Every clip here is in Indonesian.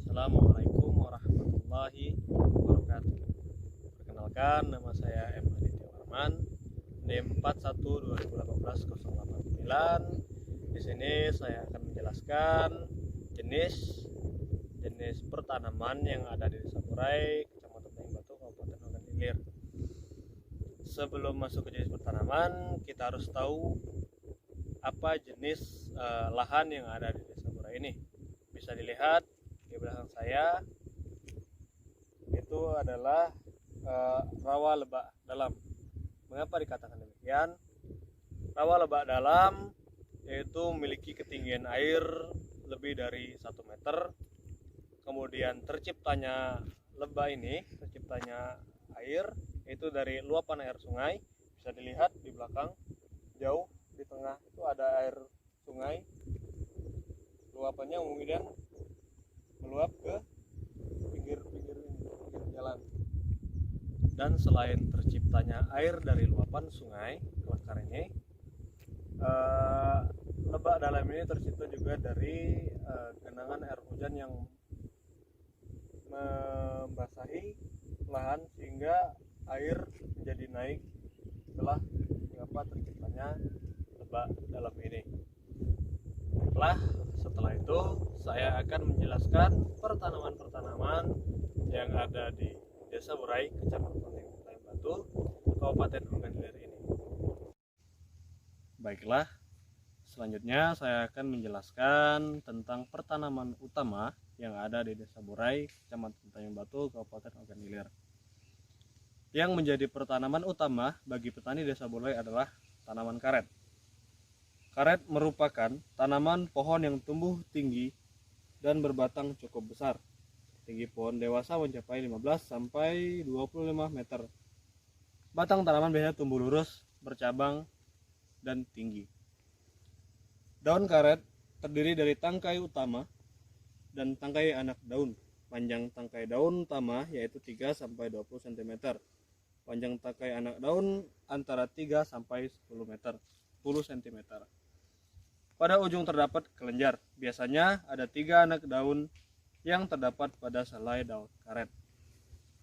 Assalamualaikum warahmatullahi wabarakatuh. Perkenalkan, nama saya M. Aditya Warman, NIM 412018-089. Di sini saya akan menjelaskan jenis pertanaman yang ada di Desa Burai, Kecamatan Tanjung Batu, Kabupaten Ogan Ilir. Sebelum masuk ke jenis pertanaman, kita harus tahu apa jenis lahan yang ada di Desa Burai ini. Bisa dilihat di belakang saya itu adalah rawa lebak dalam. Mengapa dikatakan demikian? Rawa lebak dalam yaitu memiliki ketinggian air lebih dari 1 meter. Kemudian terciptanya air itu dari luapan air sungai. Bisa dilihat di belakang jauh di tengah itu ada air sungai. Luapannya kemudian meluap ke pinggir jalan. Dan selain terciptanya air dari luapan sungai Kelakar ini, lebak dalam ini tercipta juga dari genangan air hujan yang membasahi lahan sehingga air menjadi naik mengapa terciptanya lebak dalam ini. Setelah itu saya akan menjelaskan pertanaman yang ada di Desa Burai, Kecamatan Tanjung Batu, Kabupaten Ogan Ilir ini. Baiklah, selanjutnya saya akan menjelaskan tentang pertanaman utama yang ada di Desa Burai, Kecamatan Tanjung Batu, Kabupaten Ogan Ilir. Yang menjadi pertanaman utama bagi petani Desa Burai adalah tanaman karet. Karet merupakan tanaman pohon yang tumbuh tinggi dan berbatang cukup besar. Tinggi pohon dewasa mencapai 15 sampai 25 meter. Batang tanaman biasanya tumbuh lurus, bercabang, dan tinggi. Daun karet terdiri dari tangkai utama dan tangkai anak daun. Panjang tangkai daun utama yaitu 3 sampai 20 cm. Panjang tangkai anak daun antara 3 sampai 10 cm. Pada ujung terdapat kelenjar. Biasanya ada 3 anak daun yang terdapat pada selai daun karet.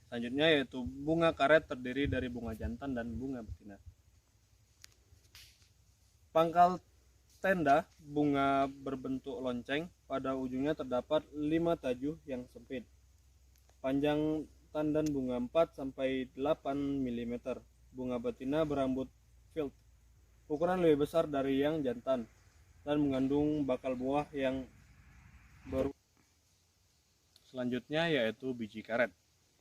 Selanjutnya yaitu bunga karet terdiri dari bunga jantan dan bunga betina. Pangkal tenda bunga berbentuk lonceng, pada ujungnya terdapat 5 tajuh yang sempit. Panjang tandan bunga 4 sampai 8 mm. Bunga betina berambut field. Ukuran lebih besar dari yang jantan dan mengandung bakal buah yang baru. Selanjutnya yaitu biji karet.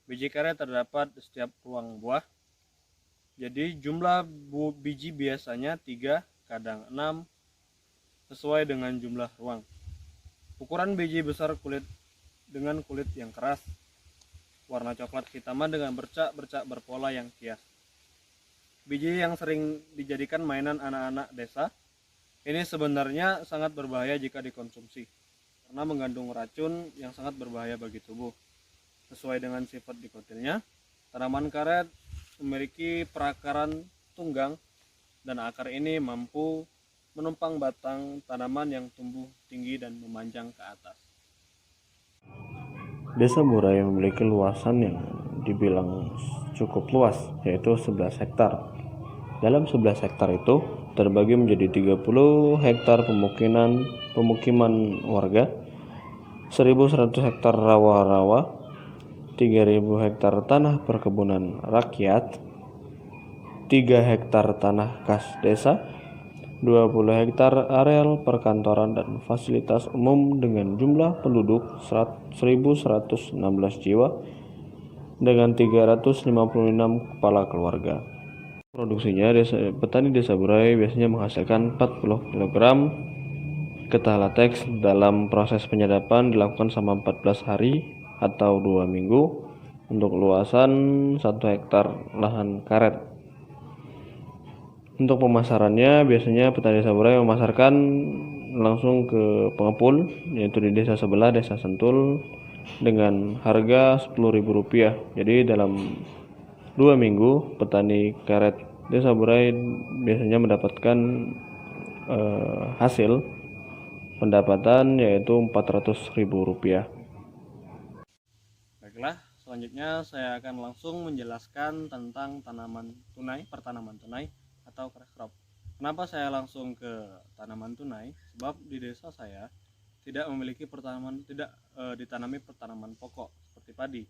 Biji karet terdapat di setiap ruang buah. Jadi jumlah biji biasanya 3, kadang 6, sesuai dengan jumlah ruang. Ukuran biji besar dengan kulit yang keras, warna coklat kehitaman dengan bercak-bercak berpola yang kias. Biji yang sering dijadikan mainan anak-anak desa. Ini sebenarnya sangat berbahaya jika dikonsumsi, karena mengandung racun yang sangat berbahaya bagi tubuh. Sesuai dengan sifat dikotilnya, tanaman karet memiliki perakaran tunggang dan akar ini mampu menumpang batang tanaman yang tumbuh tinggi dan memanjang ke atas. Desa Burai memiliki luasan yang dibilang cukup luas, yaitu 11 hektar. Dalam 11 hektar itu terbagi menjadi 30 hektar pemukiman warga, 1.100 hektar rawa-rawa, 3.000 hektar tanah perkebunan rakyat, 3 hektar tanah kas desa, 20 hektar areal perkantoran dan fasilitas umum dengan jumlah penduduk 1.116 jiwa dengan 356 kepala keluarga. Produksinya petani Desa Burai biasanya menghasilkan 40 kg getah lateks. Dalam proses penyadapan dilakukan selama 14 hari atau 2 minggu untuk luasan 1 hektar lahan karet. Untuk pemasarannya biasanya petani Desa Burai memasarkan langsung ke pengepul, yaitu di desa sebelah, Desa Sentul, dengan harga Rp10.000. Jadi dalam 2 minggu petani karet Desa Burai biasanya mendapatkan hasil pendapatan yaitu Rp400.000. selanjutnya saya akan langsung menjelaskan tentang pertanaman tunai atau cash crop. Kenapa saya langsung ke tanaman tunai? Sebab di desa saya tidak ditanami pertanaman pokok seperti padi.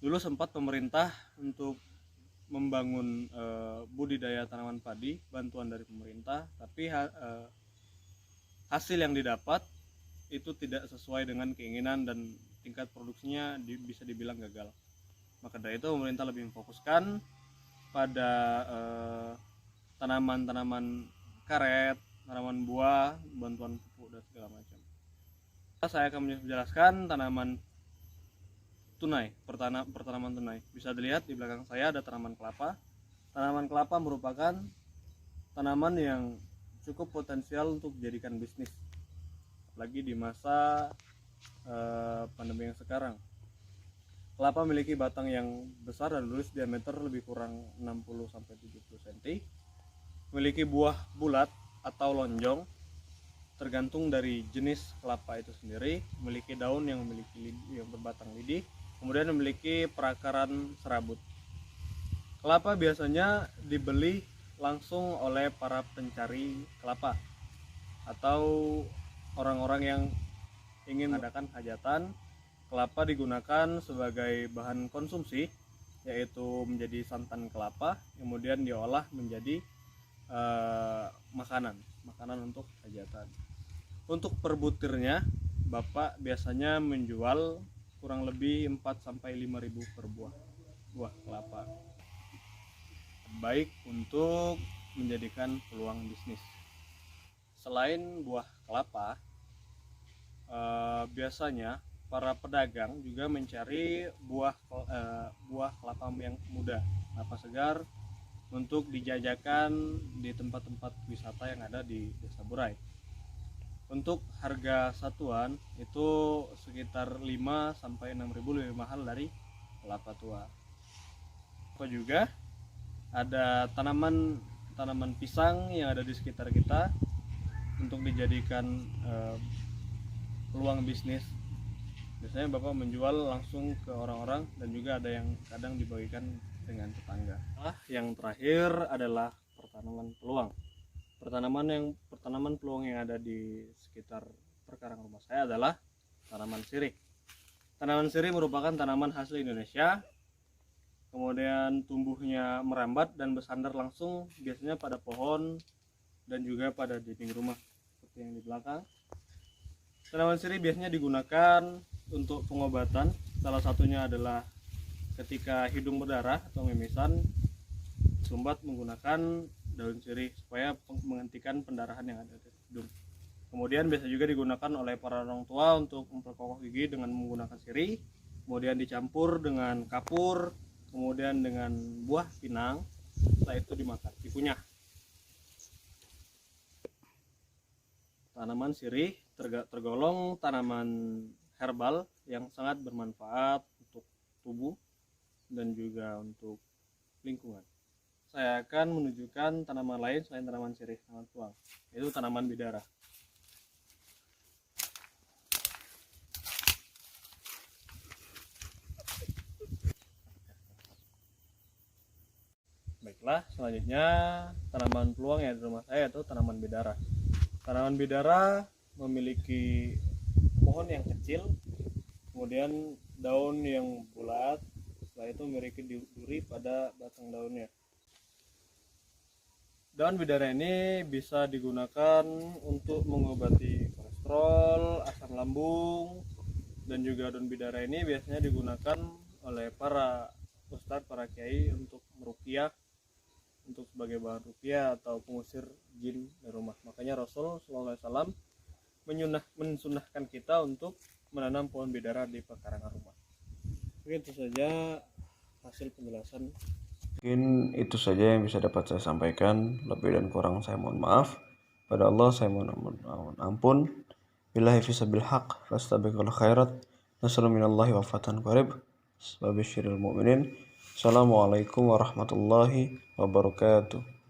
Dulu sempat pemerintah untuk membangun budidaya tanaman padi, bantuan dari pemerintah, tapi hasil yang didapat itu tidak sesuai dengan keinginan dan tingkat produksinya bisa dibilang gagal. Maka dari itu pemerintah lebih memfokuskan pada tanaman-tanaman karet, tanaman buah, bantuan pupuk dan segala macam. Saya akan menjelaskan tanaman tunai, pertanaman tunai. Bisa dilihat di belakang saya ada tanaman kelapa. Tanaman kelapa merupakan tanaman yang cukup potensial untuk dijadikan bisnis, apalagi di masa pandemi yang sekarang. Kelapa memiliki batang yang besar dan lurus, diameter lebih kurang 60-70 cm. Memiliki buah bulat atau lonjong, tergantung dari jenis kelapa itu sendiri. Memiliki daun yang berbatang lidi, kemudian memiliki perakaran serabut. Kelapa biasanya dibeli langsung oleh para pencari kelapa atau orang-orang yang ingin mengadakan hajatan. Kelapa digunakan sebagai bahan konsumsi, yaitu menjadi santan kelapa, kemudian diolah menjadi makanan untuk hajatan. Untuk per butirnya, Bapak biasanya menjual kurang lebih 4-5 ribu per buah kelapa, baik untuk menjadikan peluang bisnis. Selain buah kelapa, biasanya para pedagang juga mencari buah kelapa yang muda, kelapa segar, untuk dijajakan di tempat-tempat wisata yang ada di Desa Burai. Untuk harga satuan itu sekitar 5-6 ribu, lebih mahal dari kelapa tua. Juga ada tanaman pisang yang ada di sekitar kita untuk dijadikan peluang bisnis. Biasanya Bapak menjual langsung ke orang-orang, dan juga ada yang kadang dibagikan dengan tetangga. Yang terakhir adalah pertanaman peluang. Pertanaman peluang yang ada di sekitar perkarangan rumah saya adalah tanaman sirih. Tanaman sirih merupakan tanaman hasil Indonesia. Kemudian tumbuhnya merambat dan bersandar langsung, biasanya pada pohon dan juga pada dinding rumah seperti yang di belakang. Tanaman sirih biasanya digunakan untuk pengobatan. Salah satunya adalah ketika hidung berdarah atau mimisan, sumbat menggunakan daun sirih supaya menghentikan pendarahan yang ada di hidung. Kemudian biasa juga digunakan oleh para orang tua untuk memperkokoh gigi dengan menggunakan sirih, kemudian dicampur dengan kapur, kemudian dengan buah pinang, setelah itu dimakan, dikunyah. Tanaman sirih tergolong tanaman herbal yang sangat bermanfaat untuk tubuh dan juga untuk lingkungan. Saya akan menunjukkan tanaman lain selain tanaman sirih, tanaman peluang, yaitu tanaman bidara. Baiklah, selanjutnya tanaman peluang yang di rumah saya yaitu tanaman bidara. Tanaman bidara memiliki pohon yang kecil, kemudian daun yang bulat, setelah itu memiliki duri pada batang daunnya. Daun bidara ini bisa digunakan untuk mengobati kolesterol, asam lambung, dan juga daun bidara ini biasanya digunakan oleh para ustadz, para kiai untuk meruqyah, untuk sebagai bahan ruqyah atau pengusir jin dari rumah. Makanya Rasul SAW mensunahkan kita untuk menanam pohon bidara di pekarangan rumah. Itu saja hasil penjelasan. Mungkin itu saja yang bisa dapat saya sampaikan. Lebih dan kurang saya mohon maaf. Pada Allah saya mohon ampun. Billahi fisabil haq fastabiqul khairat. Nasrul minallahi wa fatan qarib. Wabasyiril mu'minin. Assalamualaikum warahmatullahi wabarakatuh.